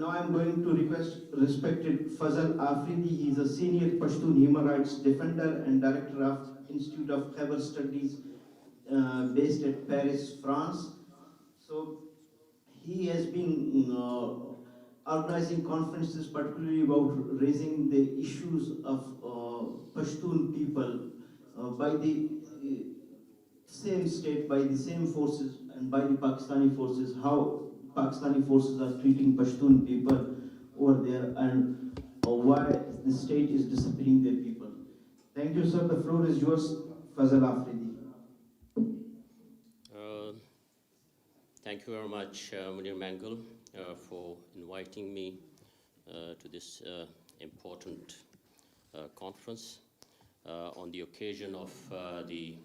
Now I'm going to request respected Fazal Afridi. He is a senior Pashtun human rights defender and director of Institute of Khyber Studies based at Paris, France. So he has been organizing conferences, particularly about raising the issues of Pashtun people by the same state, by the same forces, and by the Pakistani forces, how Pakistani forces are treating Pashtun people over there, and why the state is disappearing their people. Thank you, sir. The floor is yours, Fazal Afridi. Thank you very much, Munir Mangal, for inviting me to this important conference on the occasion of the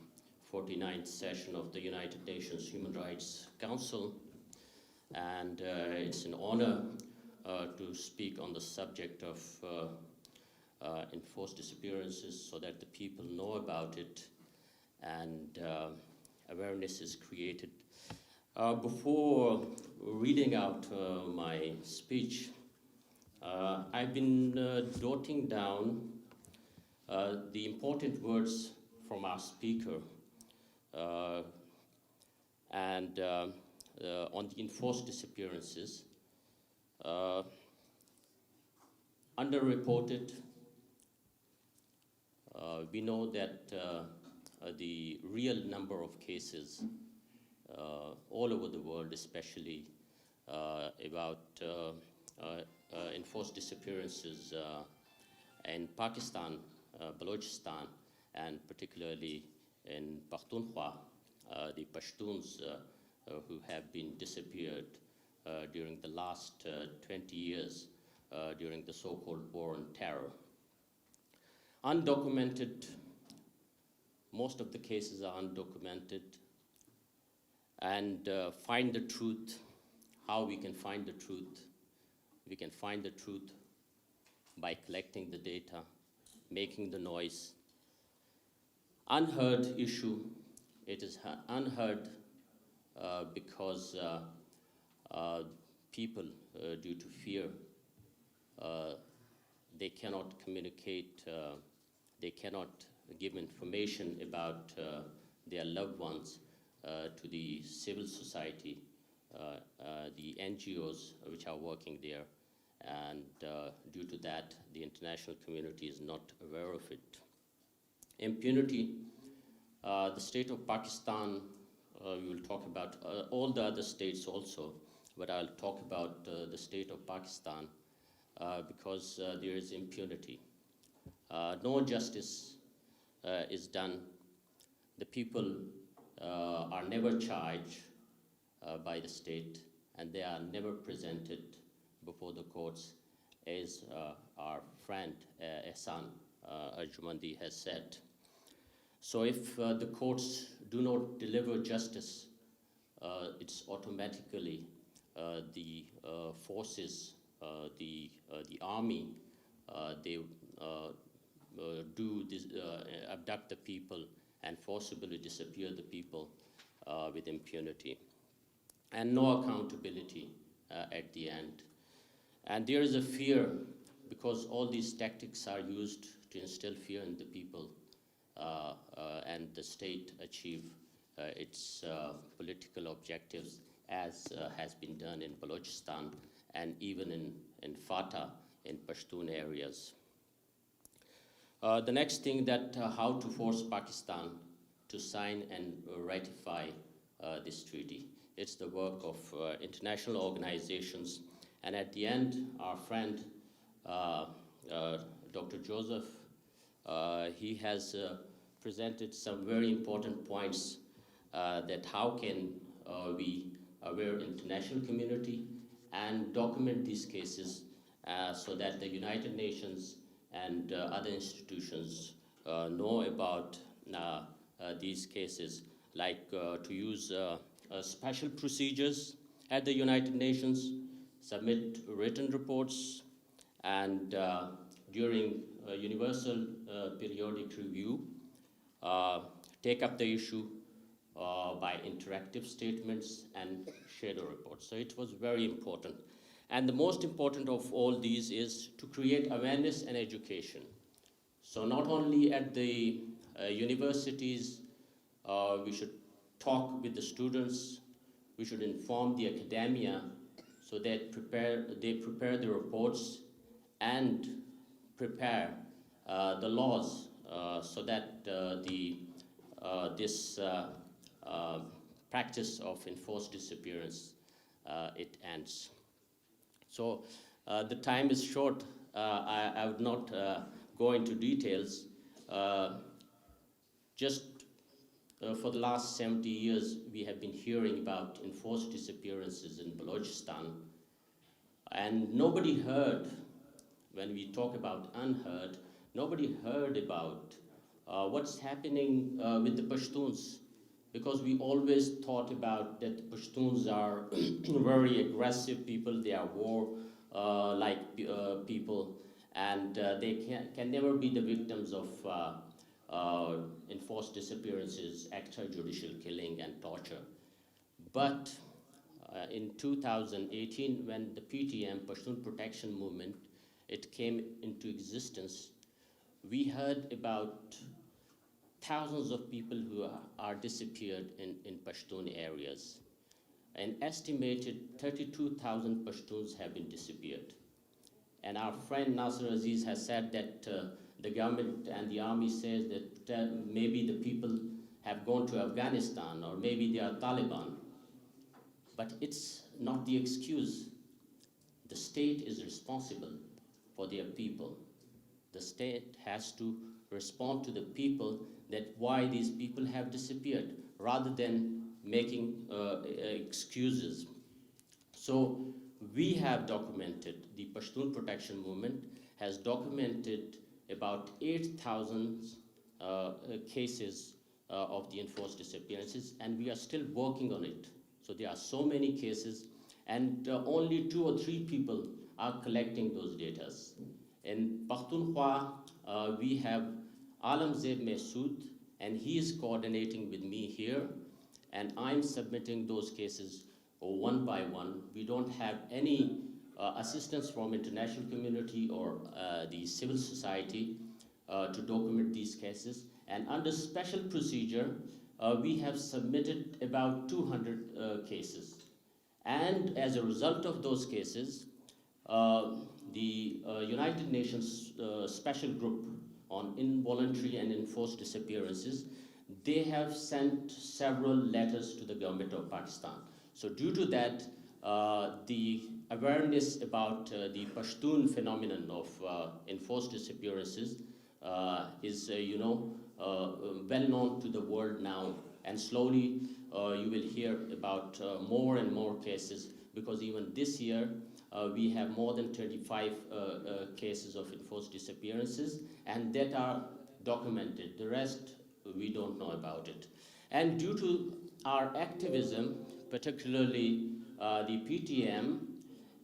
49th session of the United Nations Human Rights Council. And it's an honor to speak on the subject of enforced disappearances so that the people know about it and awareness is created. Before reading out my speech, I've been jotting down the important words from our speaker and on the enforced disappearances. Underreported, we know that the real number of cases all over the world, especially about enforced disappearances in Pakistan, Balochistan, and particularly in Pakhtunkhwa, the Pashtuns who have been disappeared during the last 20 years during the so-called war on terror. Undocumented, most of the cases are undocumented, and find the truth, how we can find the truth. We can find the truth by collecting the data, making the noise. Unheard issue, it is unheard because people, due to fear, they cannot communicate, they cannot give information about their loved ones to the civil society, the NGOs which are working there, and due to that, the international community is not aware of it. Impunity, the state of Pakistan, we will talk about all the other states also, but I'll talk about the state of Pakistan because there is impunity. No justice is done. The people are never charged by the state, and they are never presented before the courts, as our friend Ehsan Arjumandi has said. So if the courts do not deliver justice, it's automatically the forces, the army, they do this, abduct the people and forcibly disappear the people with impunity. And no accountability at the end. And there is a fear, because all these tactics are used to instill fear in the people, and the state achieve its political objectives, as has been done in Balochistan and even in Fatah, in Pashtun areas. The next thing, that how to force Pakistan to sign and ratify this treaty. It's the work of international organizations. And at the end, our friend, Dr. Joseph, he has presented some very important points that how can we aware international community and document these cases so that the United Nations and other institutions know about these cases, like to use special procedures at the United Nations, submit written reports, and during universal periodic review, take up the issue by interactive statements and share the reports. So it was very important. And the most important of all these is to create awareness and education. So not only at the universities, we should talk with the students, we should inform the academia so that they prepare the reports and prepare the laws so that this practice of enforced disappearance it ends. So the time is short. I would not go into details. Just for the last 70 years, we have been hearing about enforced disappearances in Balochistan, and nobody heard, when we talk about unheard, nobody heard about what's happening with the Pashtuns, because we always thought about that the Pashtuns are very aggressive people, they are war-like people, and they can never be the victims of enforced disappearances, extrajudicial killing, and torture. But in 2018, when the PTM, Pashtun Protection Movement, it came into existence, we heard about thousands of people who are disappeared in Pashtun areas. An estimated 32,000 Pashtuns have been disappeared. And our friend Nasser Aziz has said that the government and the army says that maybe the people have gone to Afghanistan or maybe they are Taliban. But it's not the excuse. The state is responsible for their people. The state has to respond to the people that why these people have disappeared rather than making excuses. So we have documented, the Pashtun Protection Movement has documented about 8,000 cases of the enforced disappearances, and we are still working on it. So there are so many cases, and only 2 or 3 people are collecting those data. In Pakhtunkhwa, we have Alamzeb Mehsood, and he is coordinating with me here, and I'm submitting those cases one by one. We don't have any assistance from international community or the civil society to document these cases. And under special procedure, we have submitted about 200 cases. And as a result of those cases, the United Nations Special Group on Involuntary and Enforced Disappearances, they have sent several letters to the government of Pakistan. So due to that, the awareness about the Pashtun phenomenon of enforced disappearances is, well known to the world now, and slowly you will hear about more and more cases, because even this year we have more than 25 cases of enforced disappearances, and that are documented. The rest, we don't know about it. And due to our activism, particularly the PTM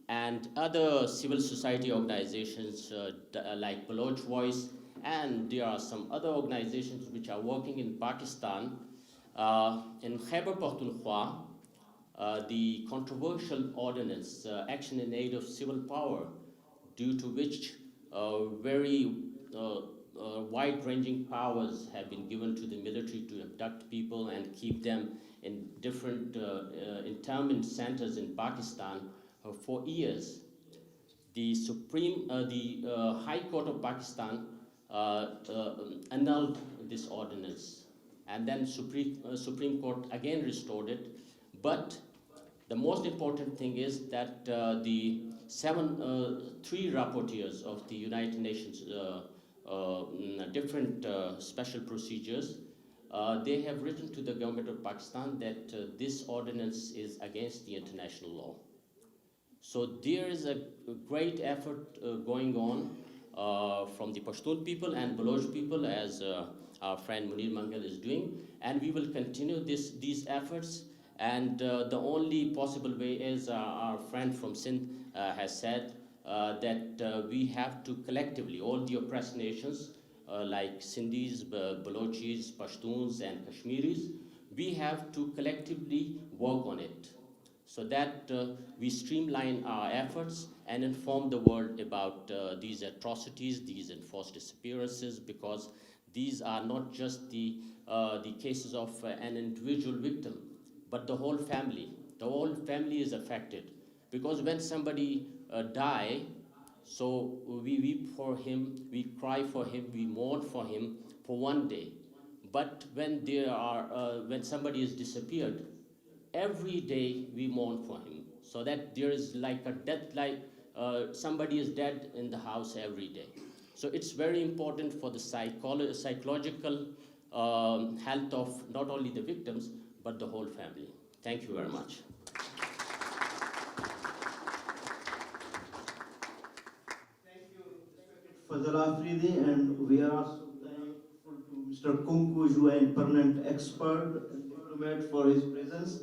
and other civil society organizations like Baloch Voice, and there are some other organizations which are working in Pakistan. In Khyber Pakhtunkhwa, the controversial ordinance, Action in Aid of Civil Power, due to which very wide-ranging powers have been given to the military to abduct people and keep them in different internment centers in Pakistan for years. The High Court of Pakistan annulled this ordinance, and then Supreme Court again restored it. But the most important thing is that the 3 rapporteurs of the United Nations different special procedures, they have written to the government of Pakistan that this ordinance is against the international law. So there is a great effort going on from the Pashtun people and Baloch people, as our friend Munir Mangal is doing, and we will continue these efforts. And the only possible way is our friend from Sindh has said that we have to collectively, all the oppressed nations like Sindhis, Balochis, Pashtuns, and Kashmiris, we have to collectively work on it. so that we streamline our efforts and inform the world about these atrocities, these enforced disappearances, because these are not just the cases of an individual victim, but the whole family. The whole family is affected, because when somebody die, so we weep for him, we cry for him, we mourn for him for one day. But when somebody is disappeared, every day we mourn for him. So that there is like a death, like somebody is dead in the house every day. So it's very important for the psychological health of not only the victims, but the whole family. Thank you very much. Fazal Afridi, and we are also thankful to Mr. Kunku, who is a permanent expert and diplomat, for his presence.